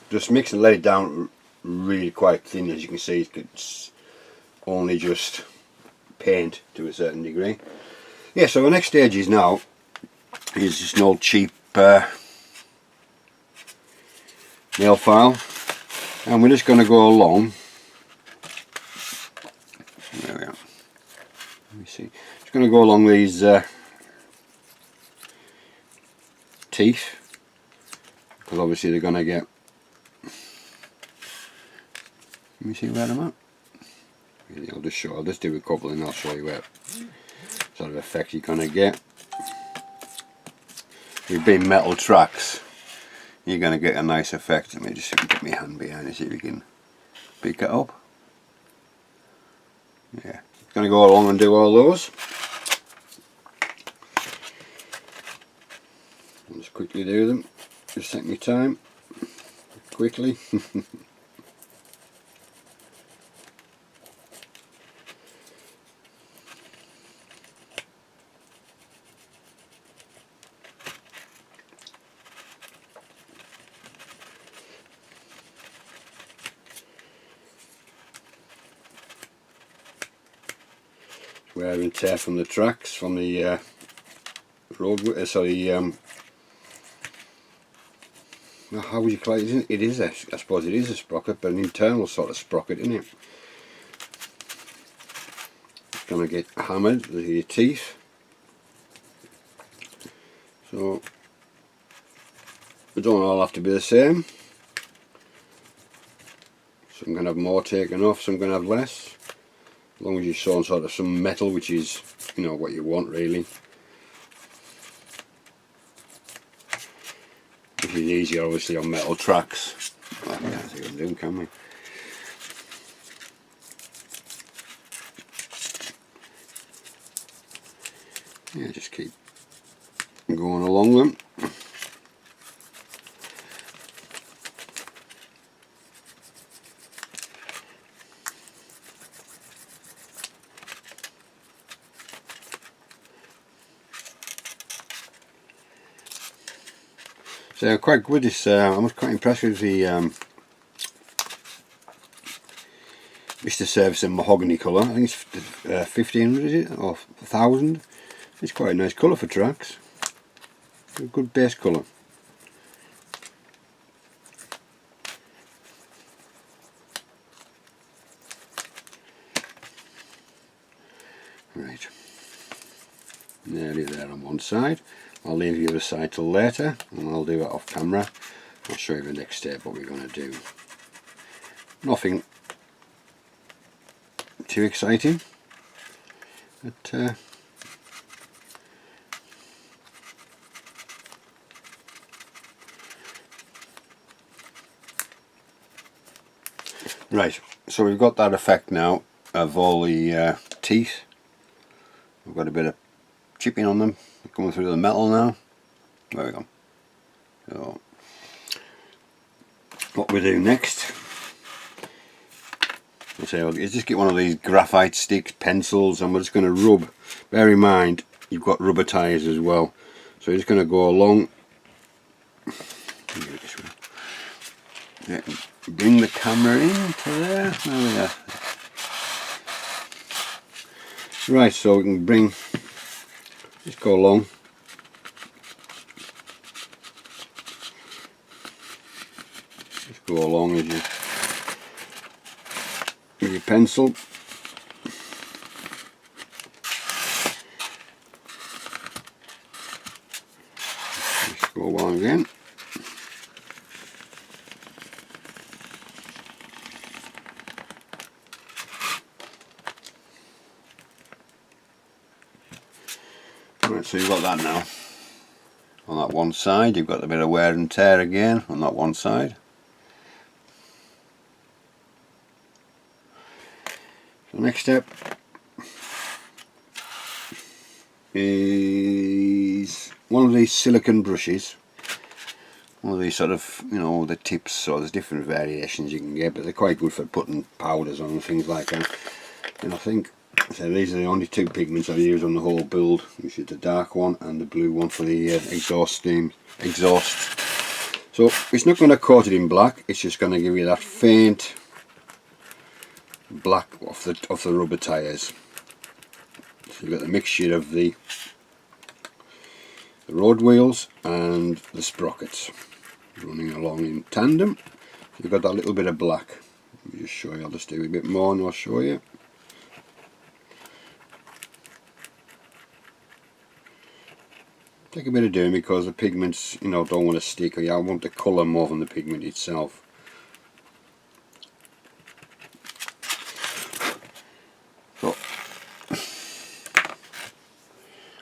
just mix and let it down really quite thin. As you can see, it's only just paint to a certain degree. Yeah, so the next stage is now is just an old cheap nail file, and we're just going to go along. There we are. Let me see. Just going to go along these teeth, because obviously they're going to get. Let me see where I'm at. I'll just do a couple and I'll show you where sort of effect you're going to get. With big metal tracks, you're going to get a nice effect. Let me just get my hand behind it, see if we can pick it up. Yeah, going to go along and do all those. I'll just quickly do them. Just take my time. Quickly. Wear and tear from the tracks, from the road. Sorry, how would you call it? It is I suppose it is a sprocket, but an internal sort of sprocket, isn't it? It's going to get hammered with your teeth. So they don't all have to be the same. Some going to have more taken off, some going to have less. As long as you're showing sort of some metal, which is, you know, what you want really. Which is easier obviously on metal tracks. Well, I can't see what I'm doing, can we? Yeah, just keep going along them. So quite good. This I was quite impressed with the Mr. Service and mahogany colour. I think it's 1500, is it, or 1000? It's quite a nice colour for tracks. A good base colour. Right, nearly there on one side. I'll leave the other side till later, and I'll do it off camera. I'll show you the next step, what we're going to do. Nothing too exciting, but right, so we've got that effect now of all the teeth. We've got a bit of chipping on them, coming through the metal now. There we go. So what we do next, is just get one of these graphite sticks, pencils, and we're just going to rub. Bear in mind you've got rubber tires as well, so you're just going to go along. Yeah, bring the camera in to there. There we are. Right, so we can bring, just go along. Just go along with your pencil. Right, so you've got that now. On that one side, you've got a bit of wear and tear again on that one side. So the next step is one of these silicone brushes. One of these sort of, you know, the tips, so there's different variations you can get, but they're quite good for putting powders on and things like that. And I think, so these are the only two pigments I use on the whole build, which is the dark one and the blue one for the exhaust. So it's not going to coat it in black, it's just going to give you that faint black off the rubber tyres. So you've got the mixture of the road wheels and the sprockets running along in tandem. You've got that little bit of black. Let me just show you, I'll just do a bit more and I'll show you. Take a bit of doing because the pigments, you know, don't want to stick, or I want the colour more than the pigment itself. So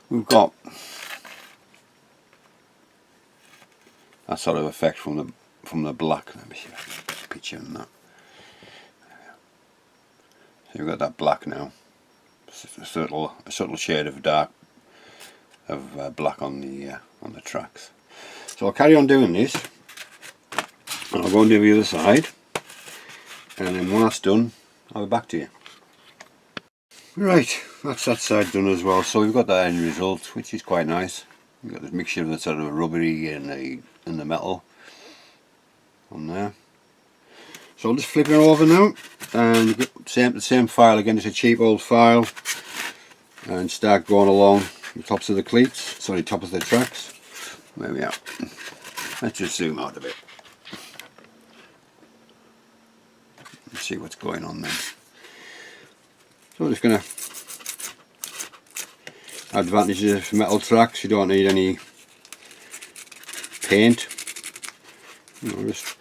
we've got that sort of effect from the black. Let me see if I can picture on that. So you've got that black now. It's a subtle shade of black on the tracks. So I'll carry on doing this, and I'll go and do the other side, and then when that's done, I'll be back to you. Right, that's that side done as well. So we've got that end result, which is quite nice. We've got this mixture of the sort of rubbery and the metal on there. So I'll just flip it over now, and you get the same file again. It's a cheap old file, and start going along the tops of the cleats, sorry, top of the tracks. There we are. Let's just zoom out a bit. Let's see what's going on there. So I'm just going to, advantages of metal tracks, you don't need any paint. You know, just,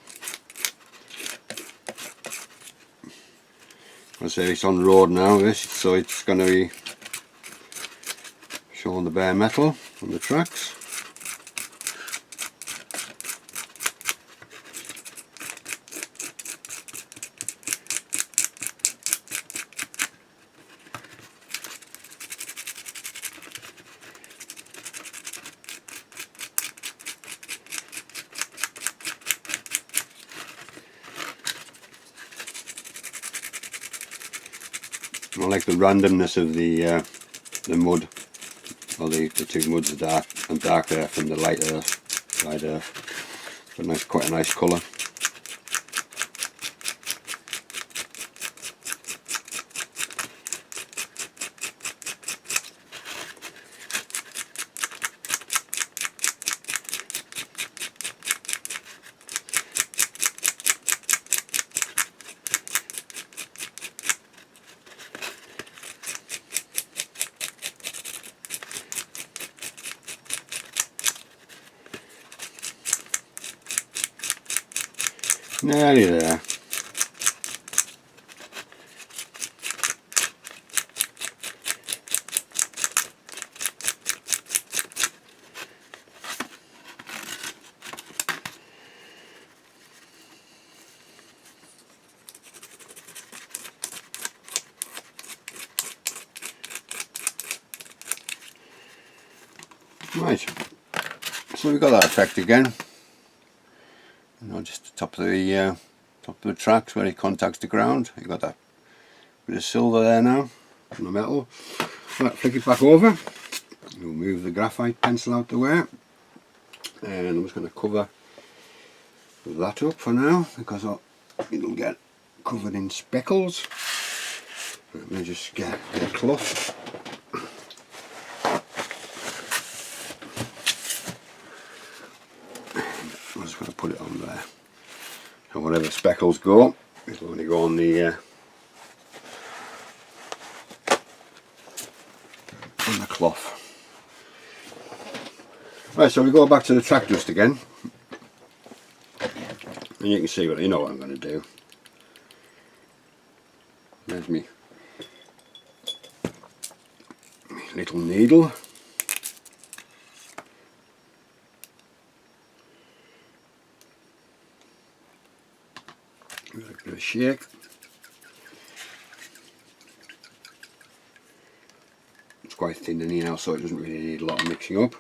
I say it's on road now, this, so it's going to be showing the bare metal on the tracks. I like the randomness of the mud, or the two muds, the dark earth and the light earth. It's quite a nice colour. Nearly there. Right, so we've got that effect again. You know, just the top of the tracks where it contacts the ground. You've got that bit of silver there now on the metal. Right, flick it back over. We'll move the graphite pencil out the way, and I'm just going to cover that up for now because it'll get covered in speckles. Let me just get a cloth. I'm just going to put it on there, and whatever speckles go, it'll only go on the cloth. Right, so we go back to the track dust again, and you can see what what I'm going to do. There's me little needle. Give it a bit of a shake. It's quite thin in here now, so it doesn't really need a lot of mixing up.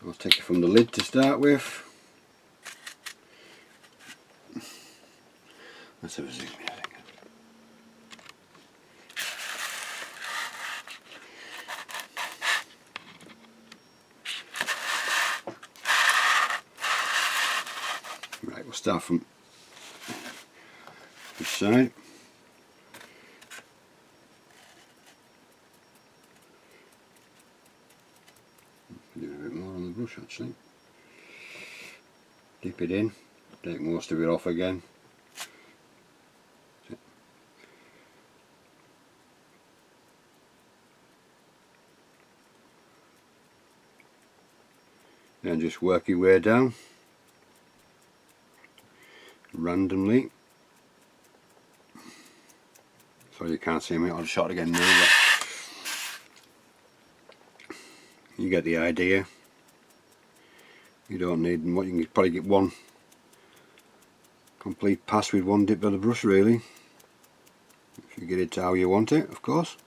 I'll take it from the lid to start with. Let's have a zoom in. Right, we'll start from this side. Do a bit more on the brush actually. Dip it in, take most of it off again. Then just work your way down randomly. Sorry you can't see me, I'll shot again now, but you get the idea. You don't need much, you can probably get one complete pass with one dip of the brush really, if you get it to how you want it, of course.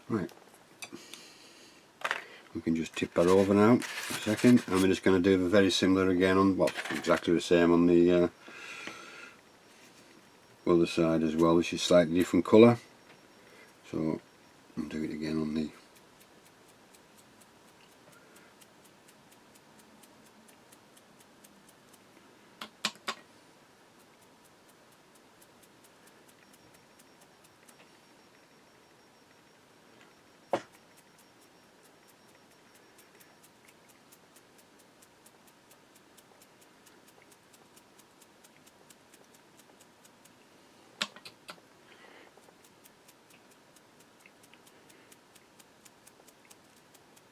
Right, we can just tip that over now a second, and we're just going to do very similar again on, well, exactly the same on the other side as well, which is slightly different colour. So I'll do it again on the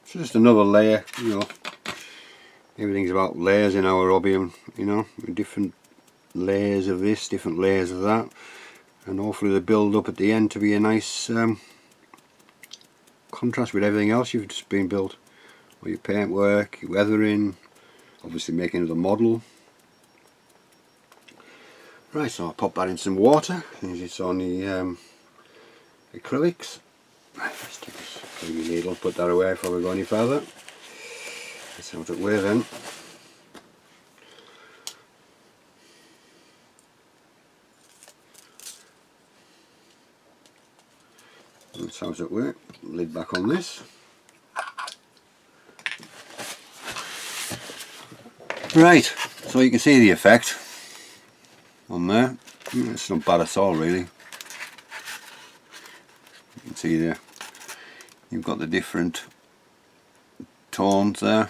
so just another layer, you know. Everything's about layers in our hobby, and you know, different layers of this, different layers of that, and hopefully they build up at the end to be a nice contrast with everything else you've just been built, or your paintwork, your weathering, obviously making another model. Right, so I'll pop that in some water, as it's on the acrylics. Right, let's take this clean needle, put that away before we go any further. Let's have it away then. That's how it works. Lid back on this. Right, so you can see the effect on there. It's not bad at all really. You can see there, you've got the different tones there,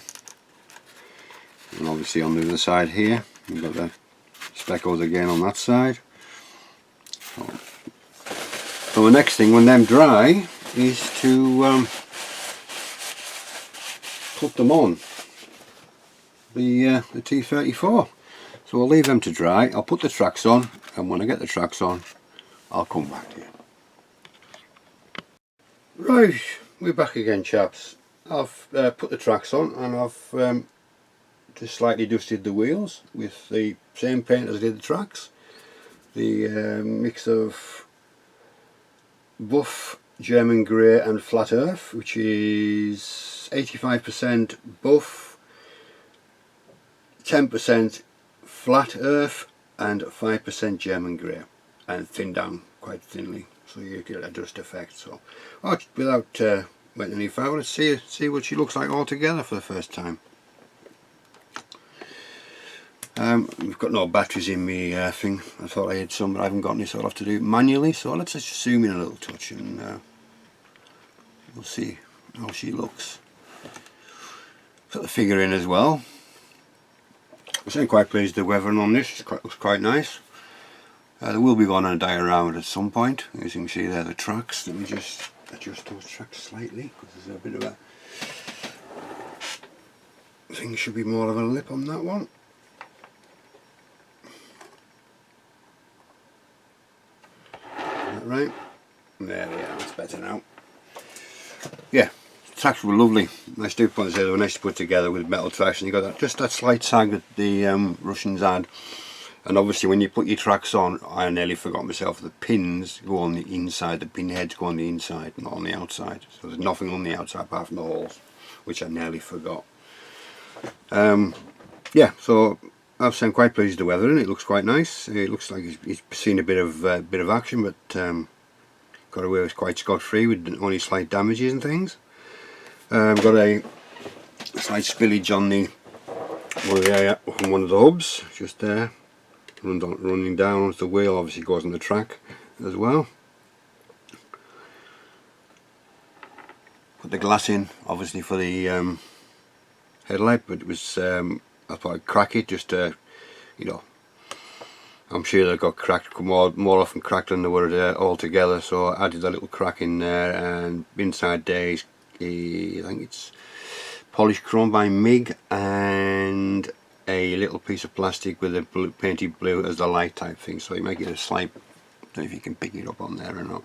and obviously on the other side here you've got the speckles again on that side. So the next thing when them dry is to put them on the T34. So I'll leave them to dry, I'll put the tracks on, and when I get the tracks on I'll come back to you. Right, we're back again chaps. I've put the tracks on, and I've just slightly dusted the wheels with the same paint as I did the tracks. The mix of buff, German grey and flat earth, which is 85% buff, 10% flat earth and 5% German grey, and thinned down quite thinly so you get a dust effect. So without wetting any further, let's see what she looks like all together for the first time. We've got no batteries in me thing. I thought I had some, but I haven't got any, so I'll have to do it manually. So let's just zoom in a little touch, and we'll see how she looks. Put the figure in as well. I'm quite pleased with the weathering on this. It looks quite nice. There will be going on a diorama at some point. As you can see there, the tracks. Let me just adjust those tracks slightly, because there's a bit of a, I think there should be more of a lip on that one. Right, there we are, that's better now. Yeah, tracks were lovely. Nice to put together, nice to put together with metal tracks, and you got that, just that slight sag that the Russians had. And obviously when you put your tracks on, I nearly forgot myself, the pins go on the inside, the pin heads go on the inside, not on the outside. So there's nothing on the outside apart from the holes, which I nearly forgot. Yeah, so I'm quite pleased with the weathering. It looks quite nice. It looks like he's seen a bit of action, but got away with quite scot-free with only slight damages and things. Got a slight spillage on one of the hubs, just there. Running down onto the wheel, obviously goes on the track as well. Put the glass in, obviously for the headlight, but it was I thought I'd crack it just to, you know, I'm sure they got cracked more often cracked than they were altogether. So I added a little crack in there, and inside there is I think it's polished chrome by MIG and a little piece of plastic with a painted blue as the light type thing, so you make it a slight, I don't know if you can pick it up on there or not,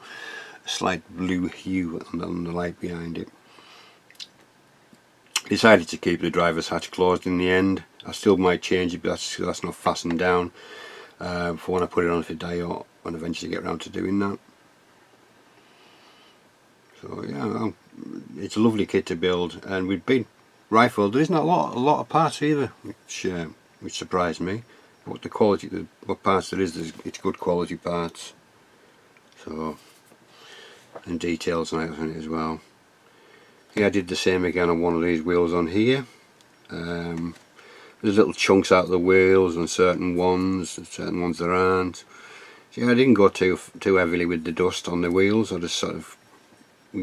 a slight blue hue on the light behind it. Decided to keep the driver's hatch closed in the end. I still might change it, but that's not fastened down for when I put it on for day, or when I eventually get around to doing that. So yeah, it's a lovely kit to build, and we've been Ryefield. There isn't a lot of parts either, which surprised me. But the quality, what parts there is, it's good quality parts. So, and details on it as well. Yeah, I did the same again on one of these wheels on here. There's little chunks out of the wheels on certain ones there aren't. So yeah, I didn't go too heavily with the dust on the wheels. I just sort of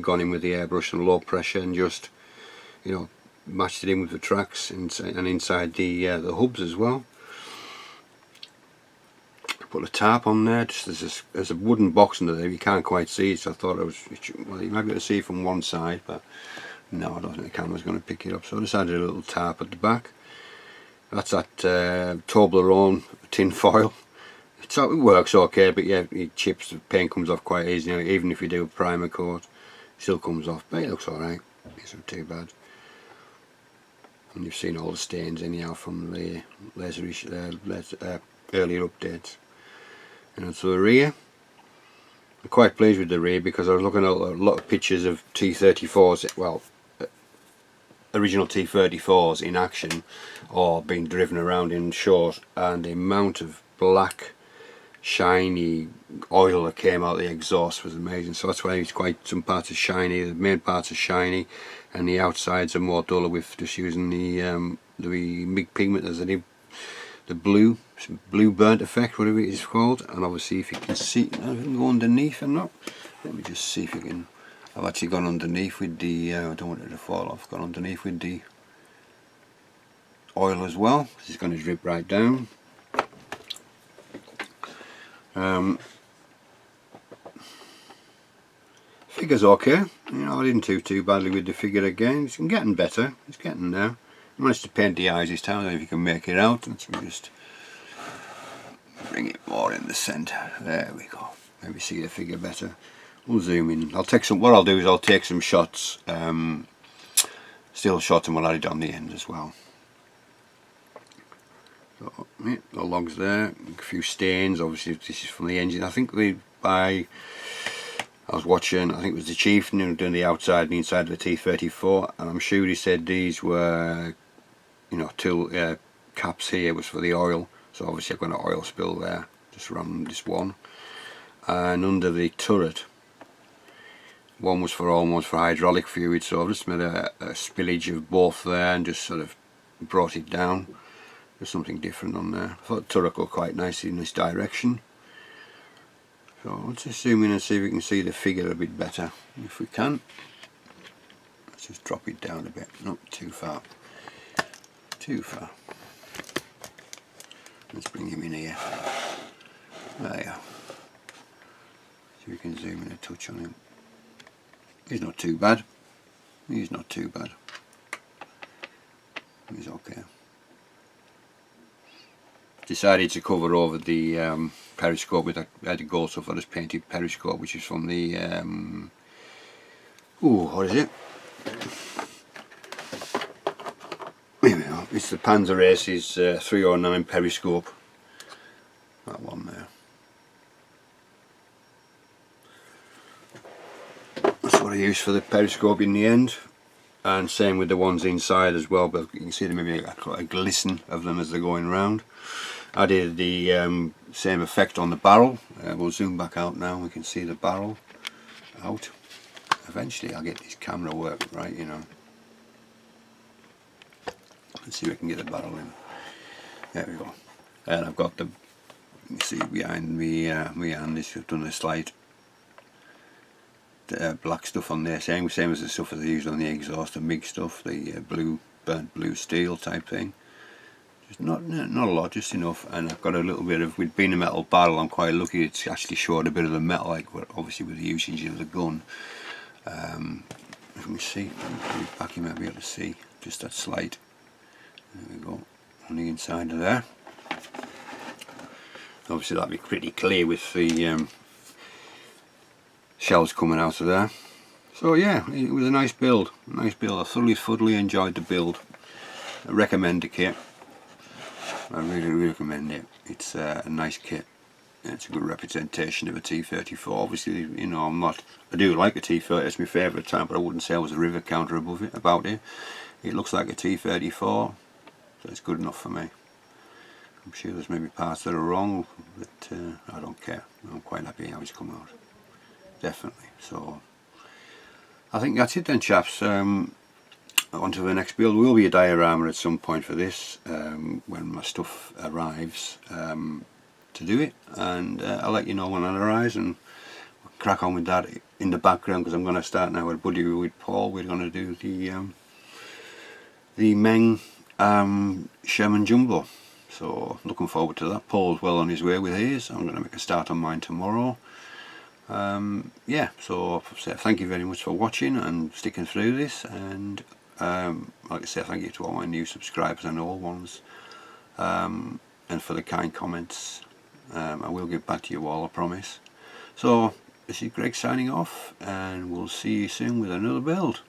gone in with the airbrush and low pressure and just, you know, matched it in with the tracks and inside the hubs as well. Put a tarp on there, just there's a wooden box under there, you can't quite see it, so I thought well, you might be able to see it from one side, but no, I don't think the camera's going to pick it up, so I just added a little tarp at the back. That's that Toblerone tin foil. It works okay, but yeah, it chips, the paint comes off quite easy, you know, even if you do a primer coat, it still comes off, but it looks alright, it's not too bad. And you've seen all the stains anyhow from the earlier updates. And so the rear, I'm quite pleased with the rear, because I was looking at a lot of pictures of T34s, well, original T34s in action or being driven around in short, and the amount of black shiny oil that came out of the exhaust was amazing. So that's why it's quite, some parts are shiny, the main parts are shiny, and the outsides are more duller with just using the MIG pigment as the blue burnt effect, whatever it is called. And obviously, if you can see, I can go underneath or not. Let me just see if you can. I've actually gone underneath with the. I don't want it to fall off. Gone underneath with the oil as well. It's going to drip right down. Figure's okay, you know, I didn't do too badly with the figure again. It's getting better, it's getting there. I managed to paint the eyes this time, I don't know if you can make it out. Let's just bring it more in the centre. There we go. Maybe see the figure better. We'll zoom in. I'll take some. What I'll do is I'll take some shots, still shots, and we'll add it on the end as well. So, yeah, the logs there, a few stains. Obviously, this is from the engine. I think I was watching, I think it was the chief doing the outside and the inside of the T34, and I'm sure he said these were, you know, two caps here was for the oil. So obviously I've got an oil spill there, just around this one. And under the turret, one was for oil, one was for hydraulic fluid, so I've just made a spillage of both there and just sort of brought it down. There's something different on there. I thought the turret looked quite nicely in this direction. So let's just zoom in and see if we can see the figure a bit better. If we can, let's just drop it down a bit, not too far. Too far. Let's bring him in here. There you are. See if we can zoom in a touch on him. He's not too bad. He's not too bad. He's okay. Decided to cover over the periscope with I had a gold stuff on this painted periscope, which is from the what is it? it's the Panzer Aces 309 periscope, that one there. That's what I use for the periscope in the end, and same with the ones inside as well, but you can see maybe a glisten of them as they're going round. I did the same effect on the barrel. We'll zoom back out now, we can see the barrel out. Eventually I'll get this camera working right, you know. Let's see if we can get the barrel in. There we go. And I've got the, you see behind me, my hand, I've done a slight black stuff on there, same as the stuff that they used on the exhaust, the MIG stuff, the burnt blue steel type thing. Just not a lot, just enough. And I've got a little bit of, with being a metal barrel, I'm quite lucky it's actually showed a bit of the metal, like obviously with the usage of the gun. Let me see, back you might be able to see just that slight. There we go, on the inside of there. Obviously that'll be pretty clear with the shells coming out of there. So yeah, it was a nice build, I thoroughly enjoyed the build. I recommend the kit, I really recommend it. It's a nice kit, it's a good representation of a T34. Obviously, you know, I do like a T30, it's my favourite type, but I wouldn't say I was a rivet counter about it. It looks like a T34, so it's good enough for me. I'm sure there's maybe parts that are wrong, but I don't care. I'm quite happy how it's come out, definitely. So I think that's it then, chaps. On to the next build. Will be a diorama at some point for this, when my stuff arrives to do it, and I'll let you know when it arrives, and we'll crack on with that in the background, because I'm going to start now with Buddy with Paul. We're going to do the Meng Sherman Jumbo, so looking forward to that. Paul's well on his way with his. I'm going to make a start on mine tomorrow. Yeah, so thank you very much for watching and sticking through this, and like I say, thank you to all my new subscribers and old ones, and for the kind comments. I will get back to you all, I promise. So this is Greg signing off, and we'll see you soon with another build.